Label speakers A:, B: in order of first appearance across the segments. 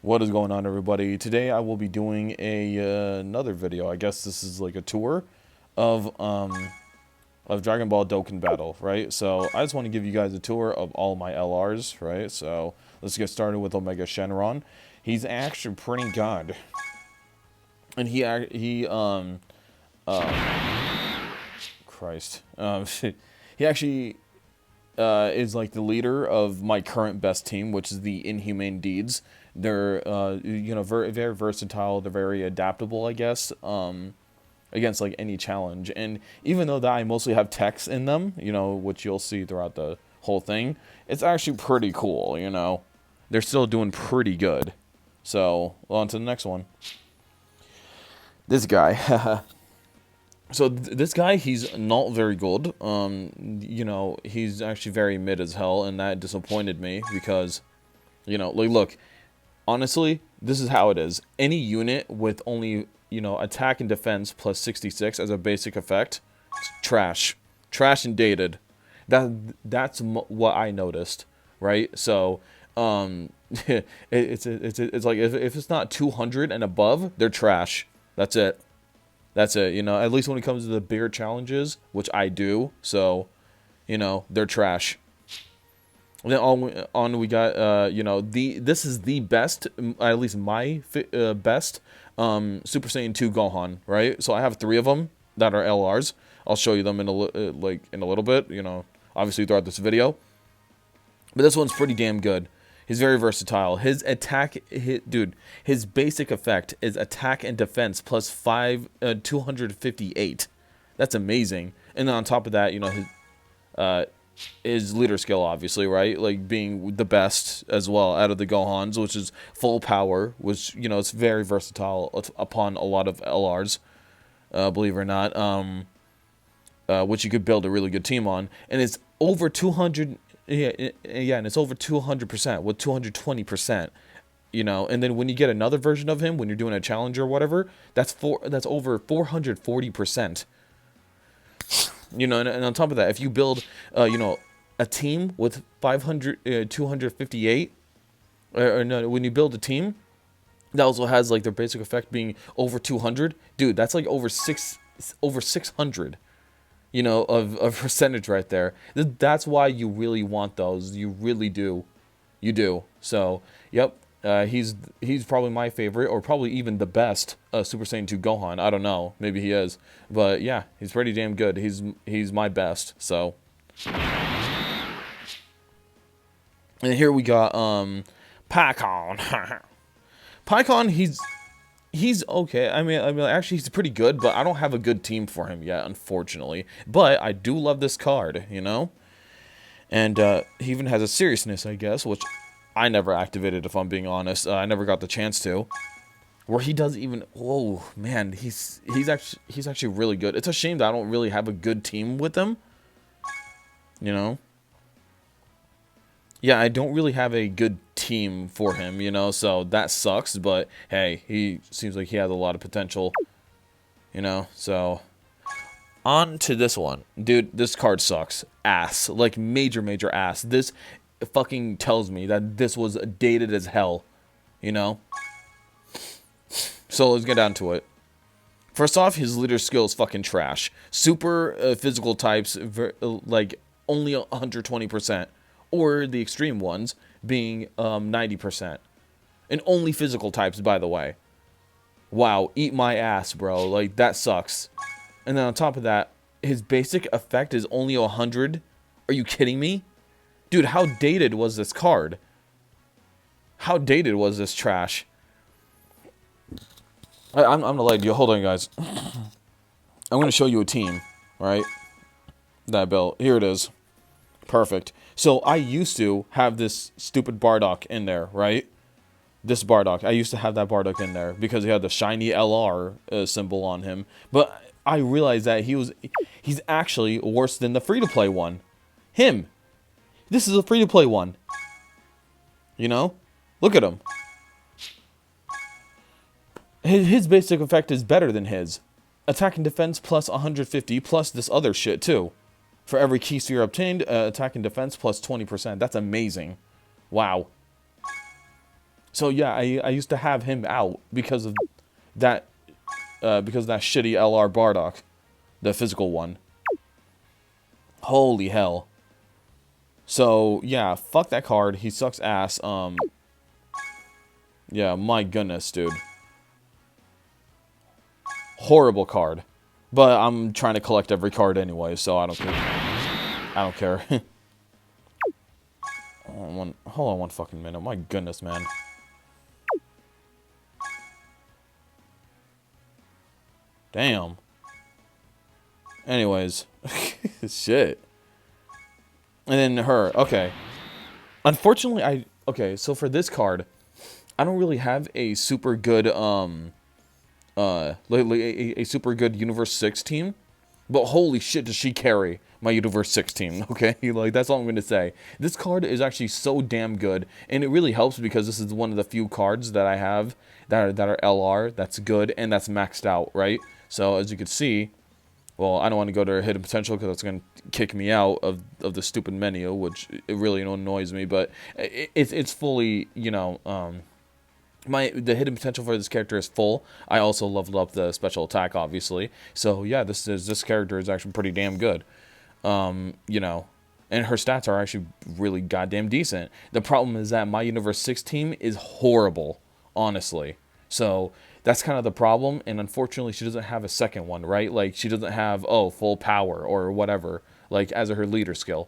A: What is going on, everybody? Today I will be doing another video. I guess this is like a tour of Dragon Ball Dokkan Battle, right? So I just want to give you guys a tour of all my LRs, right? So let's get started with Omega Shenron. He's actually pretty good, and Christ, he actually is like the leader of my current best team, which is the Inhumane Deeds. They're very, very versatile. They're very adaptable, I guess, against like any challenge. And even though that I mostly have techs in them, which you'll see throughout the whole thing, it's actually pretty cool. They're still doing pretty good. So on to the next one. This guy. So this guy, he's not very good. He's actually very mid as hell, and that disappointed me because, look, honestly, this is how it is. Any unit with only, attack and defense plus 66 as a basic effect, it's trash. Trash and dated. That's what I noticed, right? So, it's like if it's not 200 and above, they're trash. That's it. That's it, at least when it comes to the bigger challenges, which I do, so, they're trash. And then on we got, this is the best, at least my best, Super Saiyan 2 Gohan, right? So I have 3 of them that are LRs. I'll show you them in a little bit, obviously throughout this video. But this one's pretty damn good. He's very versatile. His his basic effect is attack and defense plus 258. That's amazing. And then on top of that, his leader skill, obviously, right? Like being the best as well out of the Gohans, which is full power, which, it's very versatile upon a lot of LRs, believe it or not, which you could build a really good team on. And it's over 200. Yeah, and it's over 200% with 220%, and then when you get another version of him, when you're doing a challenge or whatever, that's over 440%. And on top of that, if you build, a team with 258, or no, when you build a team that also has like their basic effect being over 200, dude, that's like over 600. Of percentage right there. That's why you really want those. You really do. You do. So, yep. He's probably my favorite, or probably even the best Super Saiyan 2 Gohan. I don't know. Maybe he is. But yeah, he's pretty damn good. He's my best. So. And here we got Paikon. Paikon, he's okay. I mean, actually, he's pretty good, but I don't have a good team for him yet, unfortunately. But I do love this card, And he even has a seriousness, I guess, which I never activated, if I'm being honest. I never got the chance to. Where he does even... Whoa, man, he's actually really good. It's a shame that I don't really have a good team with him. Yeah, I don't really have a good team for him, so that sucks, but hey, he seems like he has a lot of potential, so on to this one. Dude, this card sucks ass, like major ass. This fucking tells me that this was dated as hell, so let's get down to it. First off, his leader skill is fucking trash. Super physical types, like only 120%. Or the extreme ones being 90%. And only physical types, by the way. Wow, eat my ass, bro. Like, that sucks. And then on top of that, his basic effect is only 100. Are you kidding me? Dude, how dated was this card? How dated was this trash? I'm gonna let you. Hold on, guys. I'm gonna show you a team, right? That I built. Here it is. Perfect. So I used to have this stupid Bardock in there, right? This Bardock. I used to have that Bardock in there because he had the shiny LR symbol on him. But I realized that he's actually worse than the free-to-play one. Him. This is a free-to-play one. Look at him. His basic effect is better than his. Attack and defense plus 150 plus this other shit too. For every key sphere obtained, attack and defense plus 20%. That's amazing. Wow. So yeah, I used to have him out that because of that shitty LR Bardock, the physical one. Holy hell. So yeah, fuck that card. He sucks ass. Yeah, my goodness, dude. Horrible card. But I'm trying to collect every card anyway, so I don't care. I don't care. Hold on one fucking minute. My goodness, man. Damn. Anyways. Shit. And then her. Okay. Unfortunately, okay, so for this card, I don't really have a super good, a super good Universe 6 team. But holy shit, does she carry my Universe 6 team, okay? Like, that's all I'm going to say. This card is actually so damn good, and it really helps because this is one of the few cards that I have that are LR, that's good, and that's maxed out, right? So, as you can see, well, I don't want to go to hidden potential because that's going to kick me out of the stupid menu, which it really annoys me, but it's fully, you know, the hidden potential for this character is full. I also leveled up the special attack, obviously. So yeah, this character is actually pretty damn good. You know, and her stats are actually really goddamn decent. The problem is that my Universe 6 team is horrible, honestly. So that's kind of the problem, and unfortunately she doesn't have a second one, right? Like, she doesn't have, oh, full power or whatever, like, as her leader skill.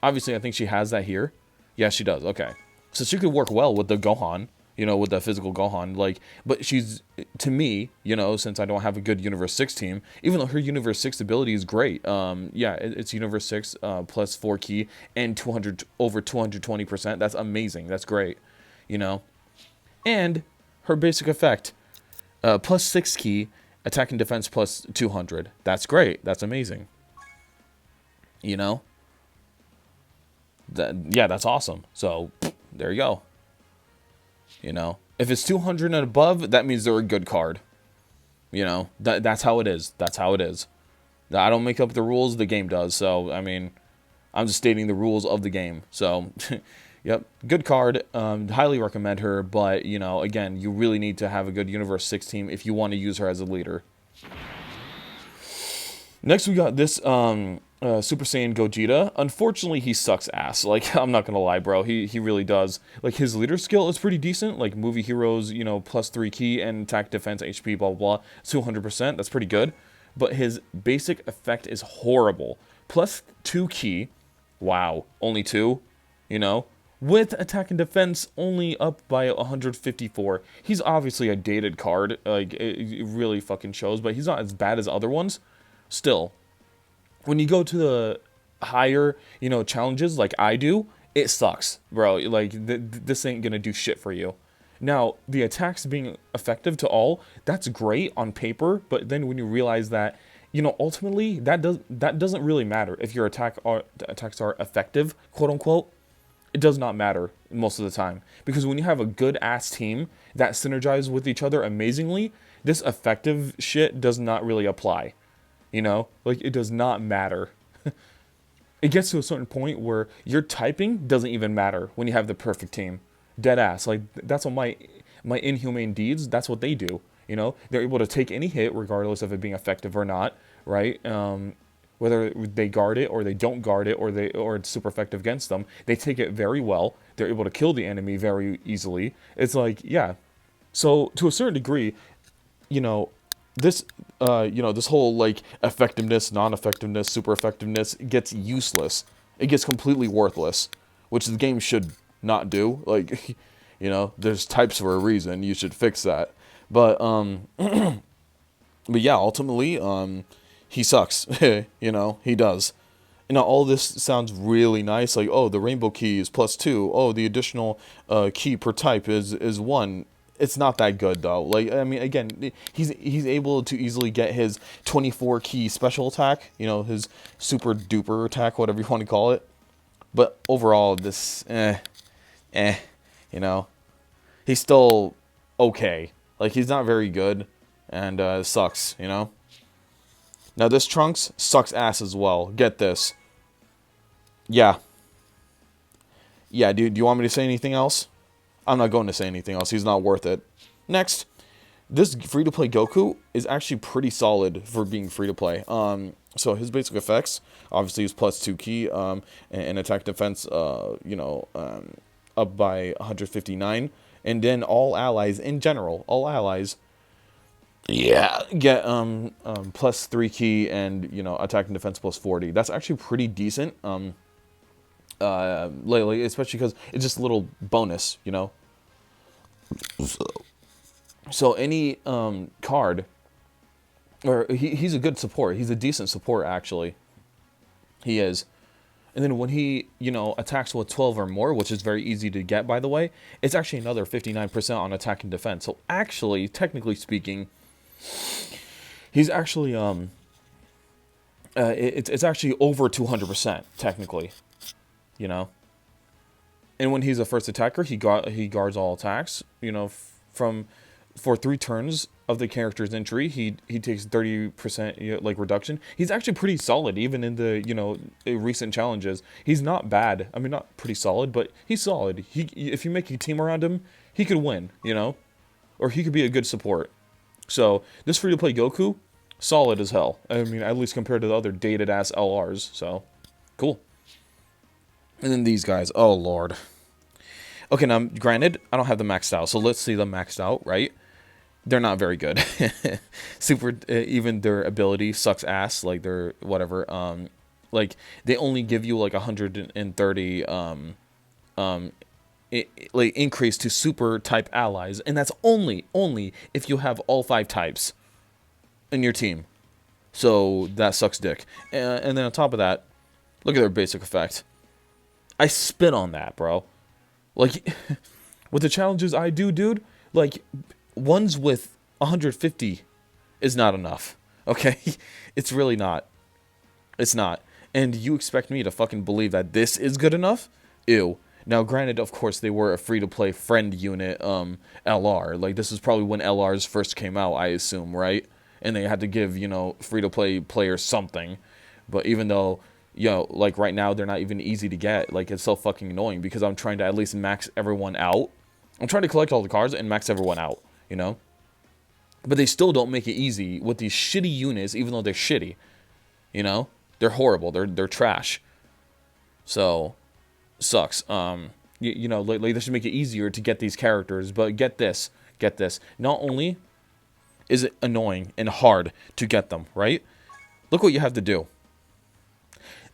A: Obviously, I think she has that here. Yeah, she does, okay. So she could work well with the Gohan, you know, with the physical Gohan, like, but she's, to me, you know, since I don't have a good Universe 6 team, even though her Universe 6 ability is great, yeah, it's Universe 6 plus 4 ki and 200, over 220%, that's amazing, that's great, you know, and her basic effect, plus 6 ki, attack and defense plus 200, that's great, that's amazing, you know, yeah, that's awesome, so, there you go. You know, if it's 200 and above, that means they're a good card. You know, that's how it is. That's how it is. I don't make up the rules, the game does. So, I mean, I'm just stating the rules of the game. So, yep, good card. Highly recommend her. But, you know, again, you really need to have a good Universe 6 team if you want to use her as a leader. Next, we got this Super Saiyan Gogeta. Unfortunately, he sucks ass. Like, I'm not gonna lie, bro. He really does. Like, his leader skill is pretty decent. Like, movie heroes, you know, plus 3 ki and attack, defense, HP, blah, blah, blah. 200%. That's pretty good. But his basic effect is horrible. Plus 2 ki. Wow. Only 2. You know? With attack and defense only up by 154. He's obviously a dated card. Like, it really fucking shows. But he's not as bad as other ones. Still, when you go to the higher, you know, challenges like I do, it sucks, bro. Like, this ain't gonna do shit for you. Now, the attacks being effective to all, that's great on paper, but then when you realize that, you know, ultimately, that doesn't really matter if your attacks are effective, quote unquote. It does not matter most of the time, because when you have a good ass team that synergize with each other amazingly, this effective shit does not really apply. You know, like, it does not matter. It gets to a certain point where your typing doesn't even matter when you have the perfect team. Dead ass. Like, that's what my inhumane deeds, that's what they do. You know, they're able to take any hit regardless of it being effective or not, right? Whether they guard it or they don't guard it or it's super effective against them, they take it very well. They're able to kill the enemy very easily. It's like, yeah. So to a certain degree, you know, this this whole, like, effectiveness, non-effectiveness, super effectiveness gets useless. It gets completely worthless, which the game should not do. Like, you know, there's types for a reason. You should fix that. But but yeah, ultimately, he sucks. You know, he does. You know, all this sounds really nice. Like, oh, the rainbow key is +2. Oh, the additional key per type is 1. It's not that good, though. Like, I mean, again, he's able to easily get his 24 key special attack, you know, his super duper attack, whatever you want to call it. But overall, this, you know, he's still okay. Like, he's not very good, and sucks, you know. Now, this Trunks sucks ass as well. Get this. Yeah. Yeah, dude, do you want me to say anything else? I'm not going to say anything else. He's not worth it. Next, this free-to-play Goku is actually pretty solid for being free-to-play. So his basic effects, obviously, is plus 2 ki, and attack defense, up by 159. And then all allies, in general, all allies, yeah, get plus 3 ki and, attack and defense plus 40. That's actually pretty decent, lately, especially because it's just a little bonus, So any card, or he's a good support. He's a decent support, actually. He is. And then when he, attacks with 12 or more, which is very easy to get, by the way, it's actually another 59% on attack and defense. So actually, technically speaking, he's actually, it's actually over 200%, technically, And when he's a first attacker, he guards all attacks, for 3 turns of the character's entry, he takes 30% reduction. He's actually pretty solid, even in the recent challenges. He's not bad. I mean, not pretty solid, but he's solid. If you make a team around him, he could win, or he could be a good support. So this free to play Goku, solid as hell. I mean, at least compared to the other dated ass LRs. So cool. And then these guys, oh lord. Okay, now granted, I don't have them maxed out, so let's see them maxed out, right? They're not very good. Even their ability sucks ass. Like they're whatever. They only give you like 130 increase to super type allies, and that's only if you have all 5 types in your team. So that sucks dick. And then on top of that, look at their basic effect. I spit on that, bro. Like with the challenges I do, dude. Like. Ones with 150 is not enough, okay? It's really not. It's not. And you expect me to fucking believe that this is good enough? Ew. Now, granted, of course, they were a free-to-play friend unit LR. Like, this is probably when LRs first came out, I assume, right? And they had to give, free-to-play players something. But even though, right now, they're not even easy to get. Like, it's so fucking annoying because I'm trying to at least max everyone out. I'm trying to collect all the cards and max everyone out. But they still don't make it easy with these shitty units, even though they're shitty. They're horrible. They're trash. So, sucks. They should make it easier to get these characters. But get this. Not only is it annoying and hard to get them, right? Look what you have to do.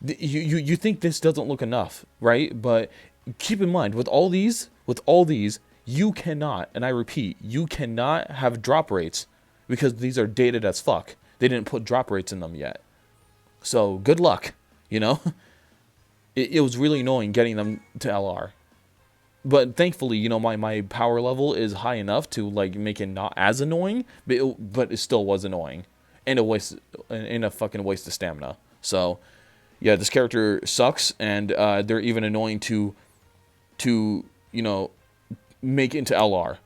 A: You think this doesn't look enough, right? But keep in mind, with all these, you cannot, and I repeat, you cannot have drop rates because these are dated as fuck. They didn't put drop rates in them yet. So, good luck, It was really annoying getting them to LR. But thankfully, my power level is high enough to, make it not as annoying, but it still was annoying. And a fucking waste of stamina. So, yeah, this character sucks, and they're even annoying to make into LR,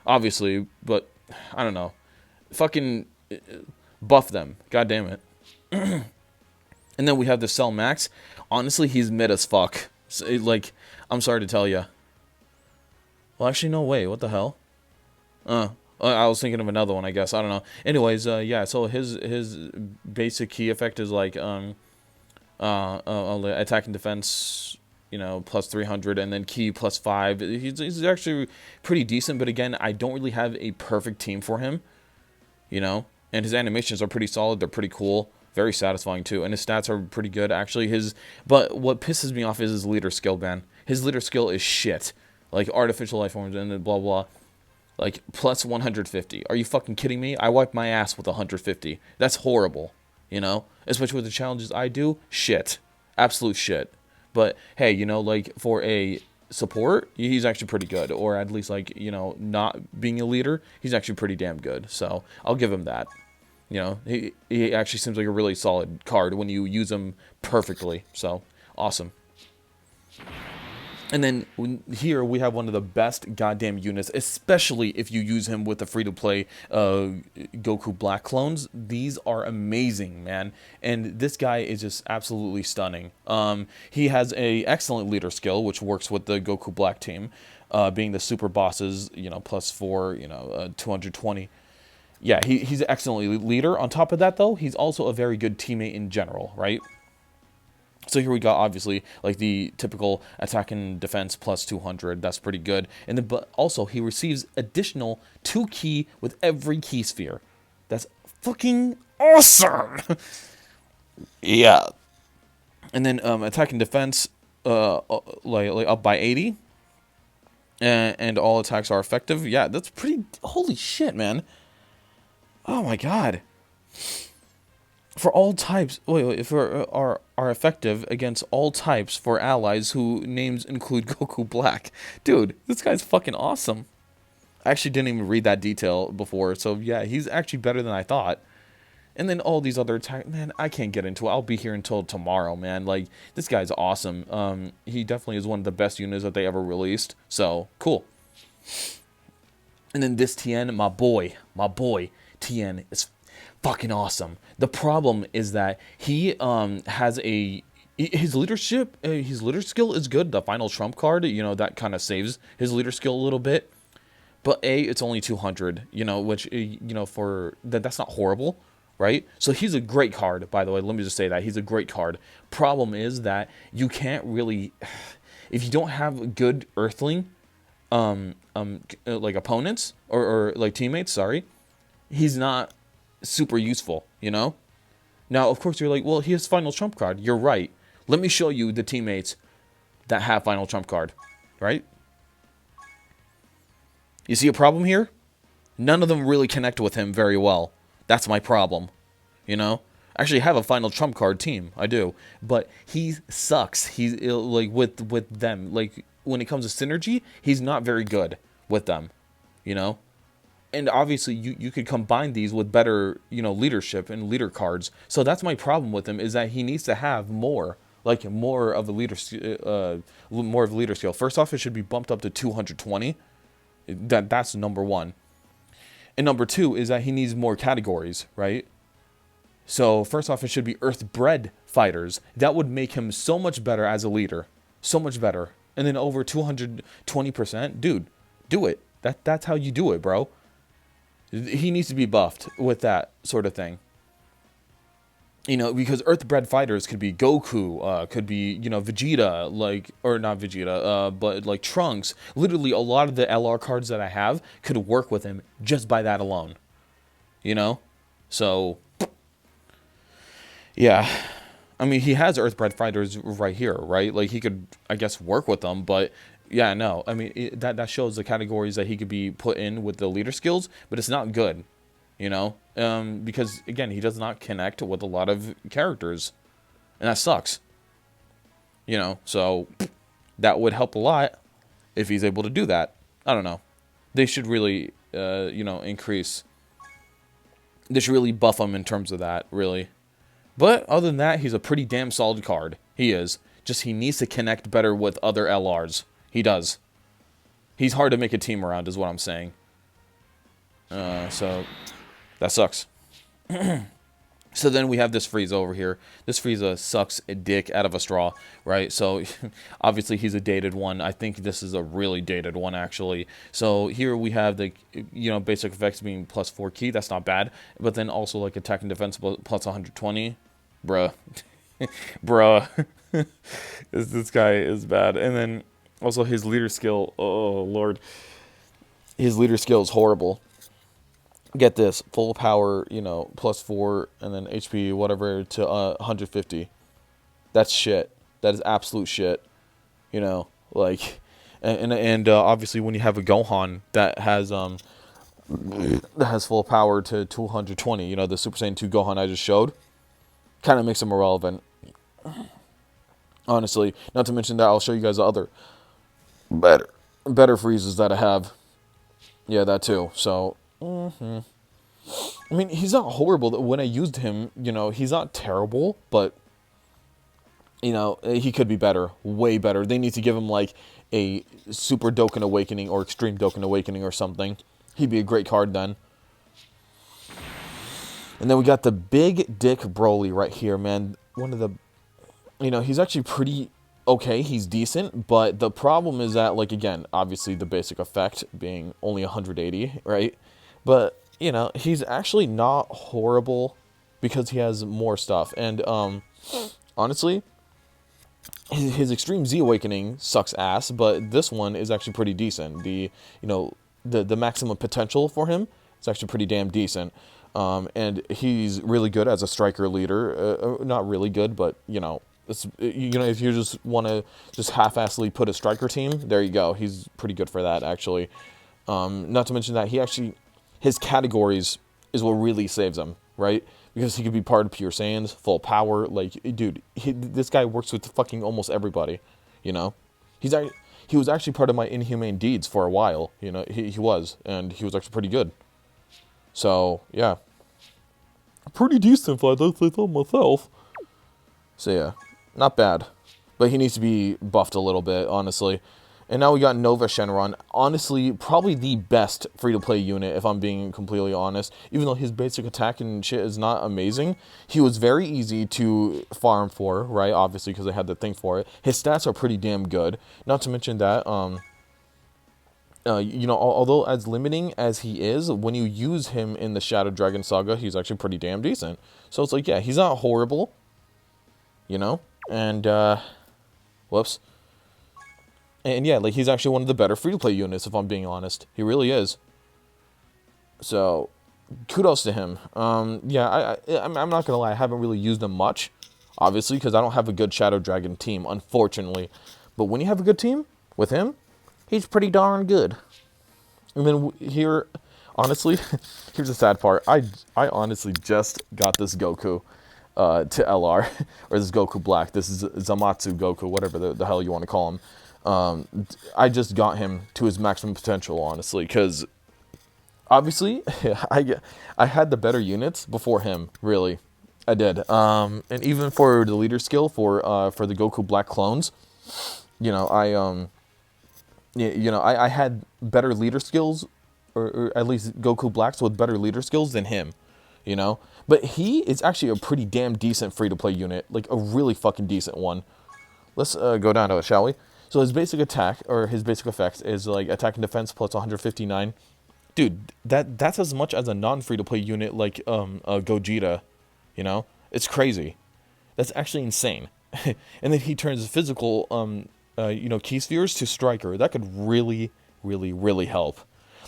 A: obviously, but I don't know. Fucking buff them. God damn it. And then we have the Cell Max. Honestly, he's mid as fuck. So, I'm sorry to tell you. Well, actually, no way. What the hell? I was thinking of another one, I guess. I don't know. Anyways, yeah, so his basic key effect is attack and defense, plus 300, and then key plus 5. He's actually pretty decent, but again, I don't really have a perfect team for him, and his animations are pretty solid. They're pretty cool, very satisfying too, and his stats are pretty good actually. But what pisses me off is his leader skill, man. His leader skill is shit, like artificial life forms and then blah blah, plus 150. Are you fucking kidding me? I wipe my ass with 150. That's horrible, especially with the challenges I do. Shit, absolute shit. But hey, for a support, he's actually pretty good. Or at least not being a leader, he's actually pretty damn good. So I'll give him that. He actually seems like a really solid card when you use him perfectly. So awesome. And then here we have one of the best goddamn units, especially if you use him with the free-to-play Goku Black clones. These are amazing, man. And this guy is just absolutely stunning. He has a excellent leader skill, which works with the Goku Black team, being the super bosses, +4, 220. Yeah, he's an excellent leader. On top of that, though, he's also a very good teammate in general, right? So here we got, obviously, like the typical attack and defense plus 200. That's pretty good. And then, but also, he receives additional 2 ki with every ki sphere. That's fucking awesome! Yeah. And then attack and defense, like up by 80. And all attacks are effective. Yeah, that's pretty... Holy shit, man. Oh my god. For all types, are effective against all types for allies who names include Goku Black. Dude, this guy's fucking awesome. I actually didn't even read that detail before, so yeah, he's actually better than I thought. And then all these other attacks, man, I can't get into it. I'll be here until tomorrow, man. Like, this guy's awesome. He definitely is one of the best units that they ever released, so cool. And then this Tien, my boy, Tien is fucking awesome. The problem is that he has his leader skill is good. The final trump card, that kind of saves his leader skill a little bit. But it's only 200, which for that's not horrible, right? So he's a great card, by the way. Let me just say that he's a great card. Problem is that you can't really, if you don't have good Earthling, like opponents or like teammates, sorry, he's not super useful, Now, of course, you're like, well, he has final trump card. You're right. Let me show you the teammates that have final trump card, right? You see a problem here? None of them really connect with him very well. That's my problem, I actually have a final trump card team. I do. But he sucks. He's like with them. Like, when it comes to synergy, he's not very good with them, And obviously, you could combine these with better, leadership and leader cards. So that's my problem with him, is that he needs to have more of a leader skill. First off, it should be bumped up to 220. That's number one. And number two is that he needs more categories, right? So first off, it should be Earth-bred fighters. That would make him so much better as a leader, so much better. And then over 220%, dude, do it. That's how you do it, bro. He needs to be buffed with that sort of thing. Because Earth-bred fighters could be Goku, could be, Vegeta, or not Vegeta, but like Trunks. Literally, a lot of the LR cards that I have could work with him just by that alone. So, yeah. I mean, he has Earth-bred fighters right here, right? Like, he could, I guess, work with them, but... Yeah, no. I mean, that shows the categories that he could be put in with the leader skills, but it's not good, because, again, he does not connect with a lot of characters, and that sucks, so that would help a lot if he's able to do that. I don't know. They should really, increase. They should really buff him in terms of that, really. But other than that, he's a pretty damn solid card. He is. Just he needs to connect better with other LRs. He does. He's hard to make a team around, is what I'm saying. So, that sucks. So then we have this Frieza over here. This Frieza sucks a dick out of a straw, right? So, obviously he's a dated one. I think this is a really dated one, actually. So, here we have the, basic effects being plus 4 ki. That's not bad. But then also, like, attack and defense plus 120. Bruh. Bruh. This guy is bad. And then... Also, his leader skill, oh, Lord. His leader skill is horrible. Get this, full power, plus 4, and then HP, whatever, to 150. That's shit. That is absolute shit. Like, and obviously when you have a Gohan that has full power to 220, the Super Saiyan 2 Gohan I just showed, kind of makes him irrelevant. Honestly, not to mention that I'll show you guys the other better freezes that I have. Yeah, that too. So, I mean, he's not horrible. When I used him, he's not terrible, but, he could be better. Way better. They need to give him, like, a Super Dokkan Awakening or Extreme Dokkan Awakening or something. He'd be a great card then. And then we got the Big Dick Broly right here, man. One of the, he's actually pretty okay. He's decent, but the problem is that, like, again, obviously the basic effect being only 180, right? But, he's actually not horrible because he has more stuff. And, honestly, his Extreme Z Awakening sucks ass, but this one is actually pretty decent. The maximum potential for him is actually pretty damn decent. And he's really good as a striker leader. Not really good, but, if you just want to just half-assly put a striker team, there you go. He's pretty good for that, actually. Not to mention that his categories is what really saves him, right? Because he could be part of Pure Saiyans, full power. Like, dude, this guy works with fucking almost everybody, He was actually part of my Inhumane Deeds for a while, he was, and he was actually pretty good. So, yeah. Pretty decent if I don't say so myself. So, yeah. Not bad. But he needs to be buffed a little bit, honestly. And now we got Nova Shenron. Honestly, probably the best free-to-play unit, if I'm being completely honest. Even though his basic attack and shit is not amazing, he was very easy to farm for, right? Obviously, because I had the thing for it. His stats are pretty damn good. Not to mention that, although as limiting as he is, when you use him in the Shadow Dragon Saga, he's actually pretty damn decent. So it's like, yeah, he's not horrible, and, whoops. And yeah, like, he's actually one of the better free-to-play units, if I'm being honest. He really is. So, kudos to him. Yeah, I'm not gonna lie, I haven't really used him much, obviously, because I don't have a good Shadow Dragon team, unfortunately. But when you have a good team with him, he's pretty darn good. And then here, honestly, here's the sad part. I honestly just got this Goku to LR, or this Goku Black. This is Zamatsu Goku, whatever the hell you want to call him. I just got him to his maximum potential, honestly, because obviously I had the better units before him, really. I did. And even for the leader skill for the Goku Black clones, I had better leader skills, or at least Goku Blacks with better leader skills than him, But he is actually a pretty damn decent free-to-play unit, like a really fucking decent one. Let's go down to it, shall we? So his basic attack, or his basic effects, is like attack and defense plus 159. Dude, that's as much as a non-free-to-play unit like Gogeta, It's crazy. That's actually insane. And then he turns physical key spheres to striker. That could really, really, really help.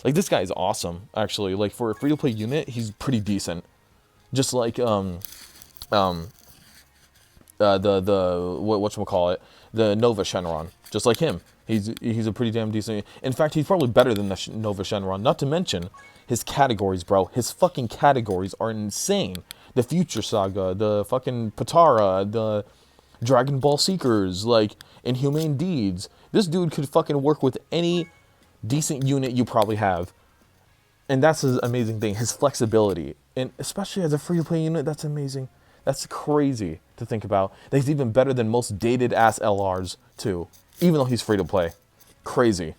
A: Like, this guy is awesome, actually. Like, for a free-to-play unit, he's pretty decent. Just like whatchamacallit, the Nova Shenron. Just like him. He's a pretty damn decent. In fact, he's probably better than the Nova Shenron. Not to mention his categories, bro. His fucking categories are insane. The Future Saga, the fucking Patara, the Dragon Ball Seekers, like Inhumane Deeds. This dude could fucking work with any decent unit you probably have. And that's his amazing thing, his flexibility. And especially as a free-to-play unit, that's amazing. That's crazy to think about. That he's even better than most dated-ass LRs, too. Even though he's free-to-play. Crazy.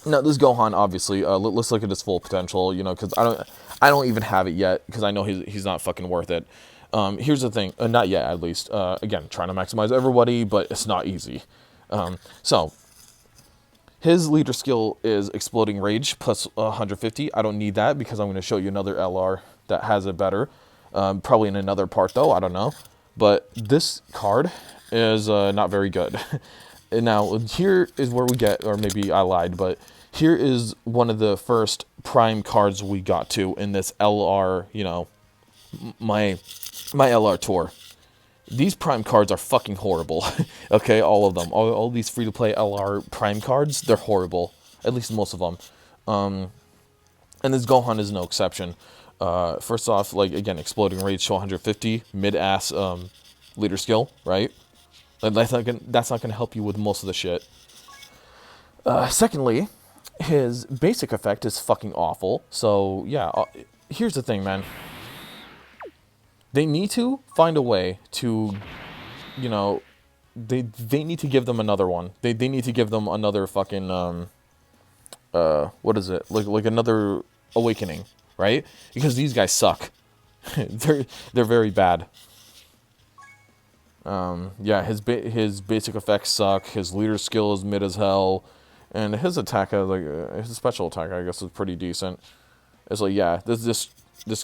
A: Now, this Gohan, obviously, let's look at his full potential, because I don't even have it yet, because I know he's not fucking worth it. Here's the thing, not yet, at least. Again, trying to maximize everybody, but it's not easy. So, his leader skill is Exploding Rage plus 150. I don't need that because I'm going to show you another LR that has it better. Probably in another part, though. I don't know. But this card is not very good. And now, here is where we get, or maybe I lied, but here is one of the first prime cards we got to in this LR, my LR tour. These prime cards are fucking horrible. Okay, all of them. All these free-to-play LR prime cards, they're horrible. At least most of them. And this Gohan is no exception. First off, like, again, Exploding Rage to 150, mid-ass leader skill, right? That's not gonna help you with most of the shit. Secondly, his basic effect is fucking awful. So, yeah, here's the thing, man. They need to find a way to, they need to give them another one. They need to give them another fucking what is it, like another awakening, right? Because these guys suck. they're very bad. Yeah, his basic effects suck. His leader skill is mid as hell, and his attack, his special attack, I guess, is pretty decent. It's like, yeah, this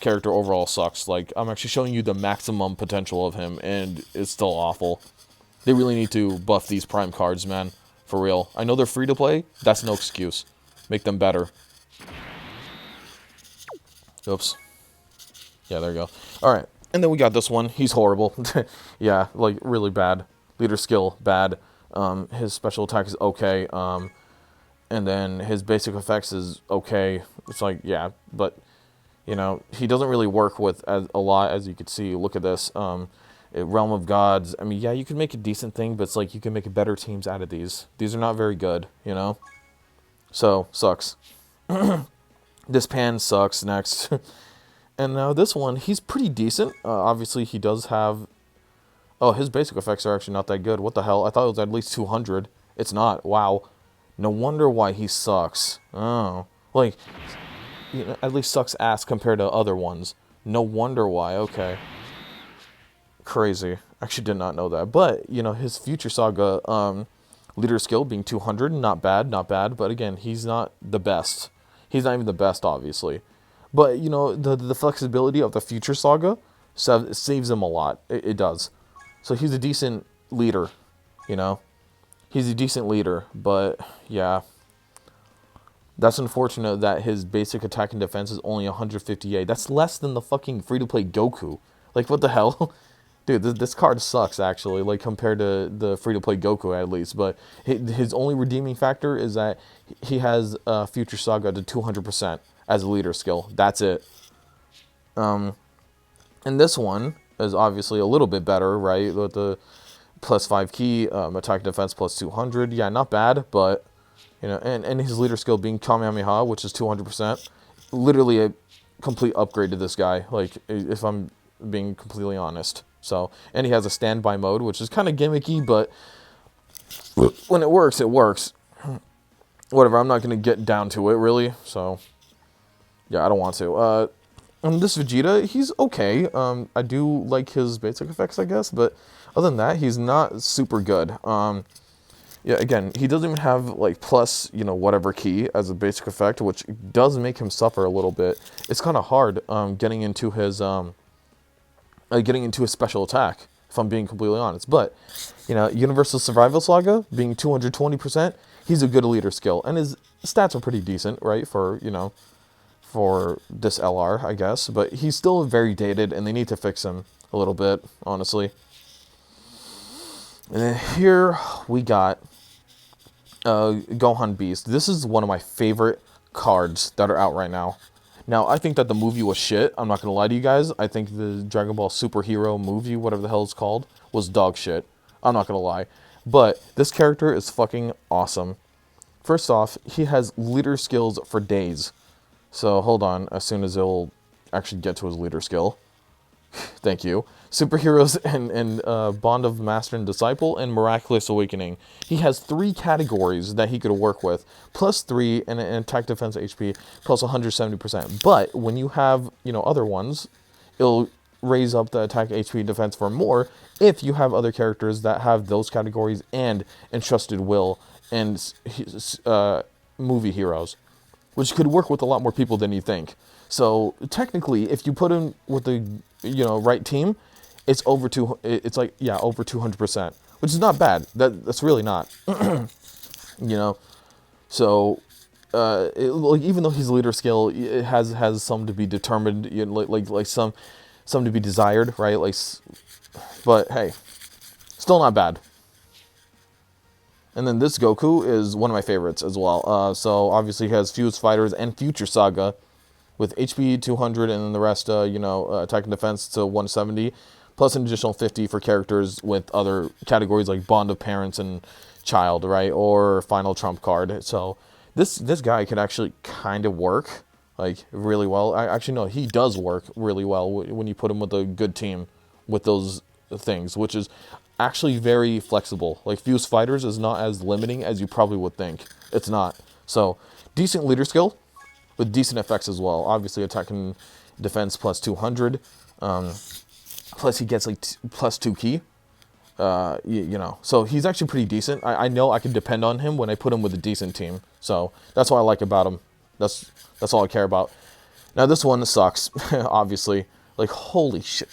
A: character overall sucks. Like, I'm actually showing you the maximum potential of him, and it's still awful. They really need to buff these prime cards, man. For real. I know they're free to play. That's no excuse. Make them better. Oops. Yeah, there you go. Alright. And then we got this one. He's horrible. Yeah, like, really bad. Leader skill, bad. His special attack is okay. And then his basic effects is okay. It's like, yeah, but, you know, he doesn't really work with a lot, as you can see. Look at this. Realm of Gods. I mean, yeah, you can make a decent thing, but it's like you can make better teams out of these. These are not very good, you know? So, sucks. This pan sucks. Next. And now this one, he's pretty decent. Obviously, he does have... Oh, his basic effects are actually not that good. What the hell? I thought it was at least 200. It's not. Wow. No wonder why he sucks. Oh. Like, you know, at least sucks ass compared to other ones. No wonder why. Okay. Crazy. Actually did not know that. But, you know, his Future Saga leader skill being 200, not bad, not bad. But again, he's not the best. He's not even the best, obviously. But, you know, the flexibility of the Future Saga saves him a lot. It does. So he's a decent leader, you know. He's a decent leader, but, yeah. That's unfortunate that his basic attack and defense is only 158. That's less than the fucking free-to-play Goku. Like, what the hell? Dude, this card sucks, actually, like, compared to the free-to-play Goku, at least. But his only redeeming factor is that he has Future Saga to 200% as a leader skill. That's it. And this one is obviously a little bit better, right? With the plus 5 key, attack defense plus 200. Yeah, not bad, but, you know, and his leader skill being Kamehameha, which is 200%. Literally a complete upgrade to this guy, like, if I'm being completely honest. So, and he has a standby mode, which is kind of gimmicky, but when it works, it works. Whatever, I'm not going to get down to it, really. So, yeah, I don't want to. And this Vegeta, he's okay. I do like his basic effects, I guess, but other than that, he's not super good. Yeah, again, he doesn't even have, like, plus, you know, whatever key as a basic effect, which does make him suffer a little bit. It's kind of hard getting into his special attack, if I'm being completely honest. But, you know, Universal Survival Saga being 220%, he's a good leader skill. And his stats are pretty decent, right, for, you know, for this LR, I guess. But he's still very dated, and they need to fix him a little bit, honestly. And then here we got Gohan Beast. This is one of my favorite cards that are out right now. Now, I think that the movie was shit. I'm not going to lie to you guys. I think the Dragon Ball Superhero movie, whatever the hell it's called, was dog shit. I'm not going to lie. But this character is fucking awesome. First off, he has leader skills for days. So, hold on. As soon as he'll actually get to his leader skill. Thank you. Superheroes and Bond of Master and Disciple and Miraculous Awakening. He has 3 categories that he could work with, plus 3 and attack defense HP, plus 170%. But when you have, you know, other ones, it'll raise up the attack HP defense for more if you have other characters that have those categories and Entrusted Will and movie heroes, which could work with a lot more people than you think. So technically, if you put him with the, you know, right team, it's over it's like, yeah, over 200%, which is not bad. That's really not, you know. So, like, even though his leader skill it has some to be determined, you know, like some to be desired, right? Like, but hey, still not bad. And then this Goku is one of my favorites as well. So obviously he has Fused Fighters and Future Saga with HP 200 and then the rest, you know, attack and defense to 170, plus an additional 50 for characters with other categories like Bond of Parents and Child, right? Or Final Trump Card. So this guy could actually kind of work, like, really well. Actually, no, he does work really well when you put him with a good team with those things, which is actually very flexible. Like Fuse Fighters is not as limiting as you probably would think. It's not. So decent leader skill with decent effects as well. Obviously attack and defense plus 200. Plus he gets like plus 2 key. You know, so he's actually pretty decent. I know I can depend on him when I put him with a decent team. So that's what I like about him. That's all I care about. Now this one sucks, obviously. Like holy shit.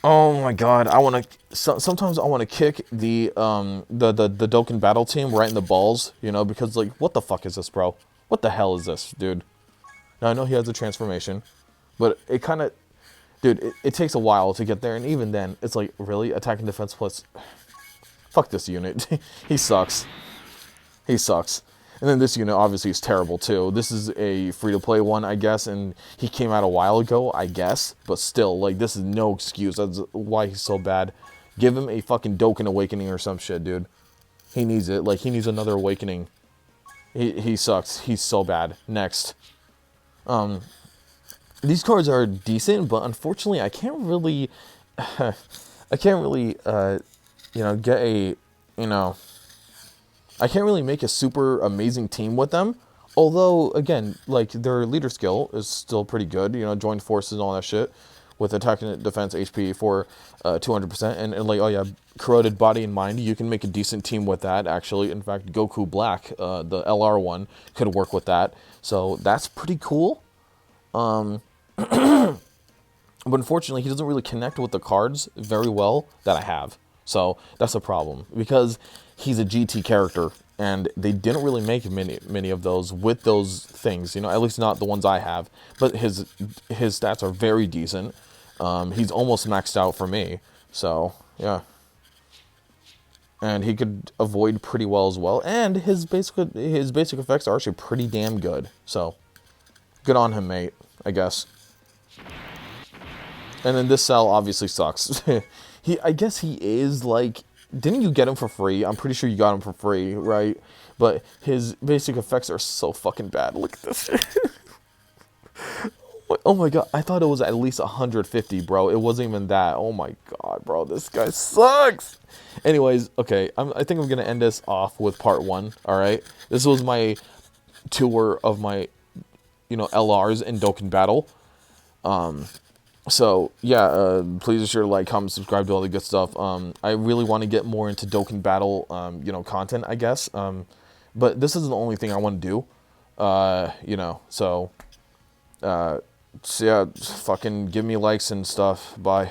A: Oh my god, I want to. Sometimes I want to kick the Dokkan battle team right in the balls, you know, because like what the fuck is this, bro? What the hell is this, dude? Now I know he has a transformation, but it kind of, dude, it takes a while to get there, and even then, it's like really attack and defense plus. Fuck this unit. He sucks. He sucks. And then this unit obviously is terrible too. This is a free-to-play one, I guess, and he came out a while ago, I guess. But still, like, this is no excuse. That's why he's so bad. Give him a fucking Dokkan Awakening or some shit, dude. He needs it. Like, he needs another Awakening. He sucks. He's so bad. Next. These cards are decent, but unfortunately, I can't really... you know, get a... You know... I can't really make a super amazing team with them. Although, again, like, their leader skill is still pretty good. You know, join forces and all that shit. With attack and defense HP for 200%. And like, oh yeah, corroded body and mind. You can make a decent team with that, actually. In fact, Goku Black, the LR one, could work with that. So that's pretty cool. But unfortunately, he doesn't really connect with the cards very well that I have. So that's a problem. Because he's a GT character, and they didn't really make many of those with those things, you know, at least not the ones I have. But his stats are very decent. He's almost maxed out for me, so yeah. And he could avoid pretty well as well, and his basic effects are actually pretty damn good. So good on him, mate, I guess. And then this cell obviously sucks. I guess he is like. Didn't you get him for free? I'm pretty sure you got him for free, right? But his basic effects are so fucking bad. Look at this. Oh my god, I thought it was at least 150, bro. It wasn't even that. Oh my god, bro, this guy sucks. Anyways, okay, I think I'm gonna end this off with part 1. All right, this was my tour of my, you know, LRs in Dokkan Battle. So, yeah, please be sure to like, comment, subscribe to all the good stuff. I really want to get more into Dokkan Battle, you know, content, I guess. But this isn't the only thing I want to do. You know, so yeah, fucking give me likes and stuff. Bye.